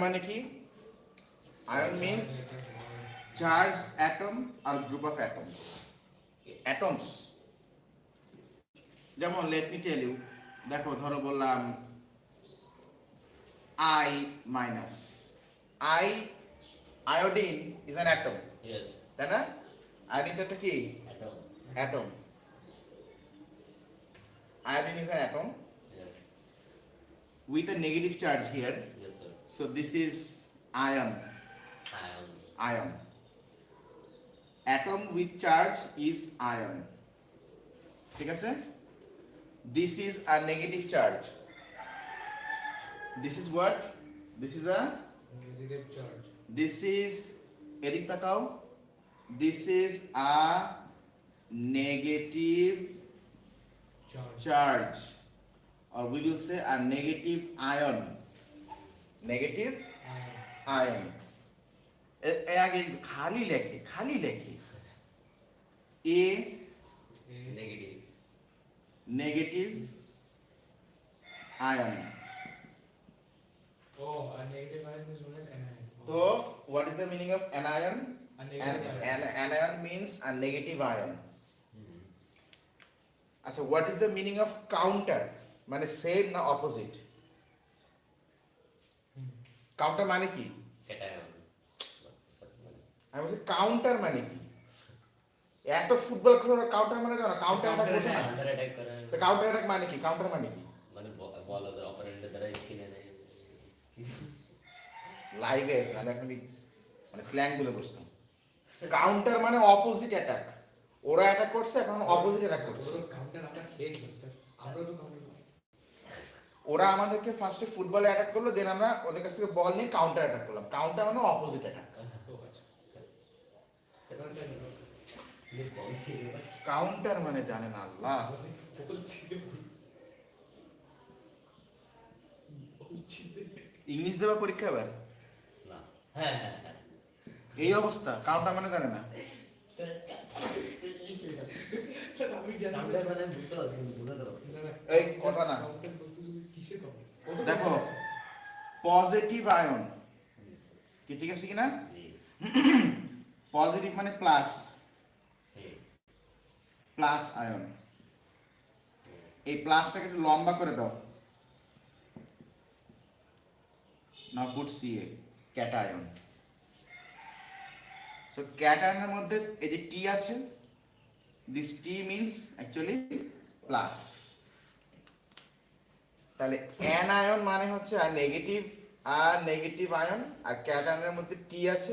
মানে কি? Ion means charge atom আর গ্রুপ অফ অ্যাটমস। অ্যাটমস যেমন লেট মি টেল ইউ, দেখো ধরো বললাম I minus, I iodine is an atom, তাই না? আয়োডিনটা কি? Atom. Iodine is an atom with a negative charge here. Yes, sir. So this is ion. Ion. Atom with charge is ion. ঠিক আছে? This is a negative charge. This is what? This is a negative charge. This is এদিক তাকাও. This is a negative charge, or we will say a negative ion. Negative ion. এ আগে খালি লেখে A negative ion. Oh, a negative ion is known as anion. So what is the meaning of anion? A negative ion. Anion means a negative ion. আচ্ছা, what is the meaning of counter? মানে same না opposite? Counter মানে কি? আমি বলছি counter মানে কি? এত ফুটবল খেলার কাউন্টার মানে কেন? কাউন্টার অ্যাটাক করছে না? তো কাউন্টার অ্যাটাক মানে কি? কাউন্টার মানে কি? মানে বল ওদের অপারেন্টের দ্বারা কিনে নেয় লাইভে মানে এখন মানে স্ল্যাং বলে বসতাম। কাউন্টার মানে অপোজিট অ্যাটাক। ওরা অ্যাটাক করছে, এখন অপোজিট অ্যাটাক করছে। কাউন্টার অ্যাটাক খেয়ে গেছে, আমরা তো কাউন্টার, ওরা আমাদেরকে ফার্স্টে ফুটবলে অ্যাটাক করলো, দেন আমরা ওদের কাছ থেকে বল নিয়ে কাউন্টার অ্যাটাক করলাম। কাউন্টার মানে অপোজিট অ্যাটাক। কাউন্টার মানে জানেন আল্লাহ। ইংলিশ দেওয়া পরীক্ষা এবার না। এই অবস্থা, কাউন্টার মানে জানে না। এই কথা না, দেখো পজিটিভ আয়ন কি, ঠিক আছে কিনা? পজিটিভ মানে প্লাস, প্লাস আয়ন। এই প্লাসটাকে একটু লম্বা করে দাও। নাও পুট সিএ, ক্যাটায়ন। সো ক্যাটায়নের মধ্যে এই যে টি আছে, this T means actually plus. তাহলে অ্যানায়ন মানে হচ্ছে আর নেগেটিভ আয়ন, আর ক্যাটায়নের মধ্যে টি আছে।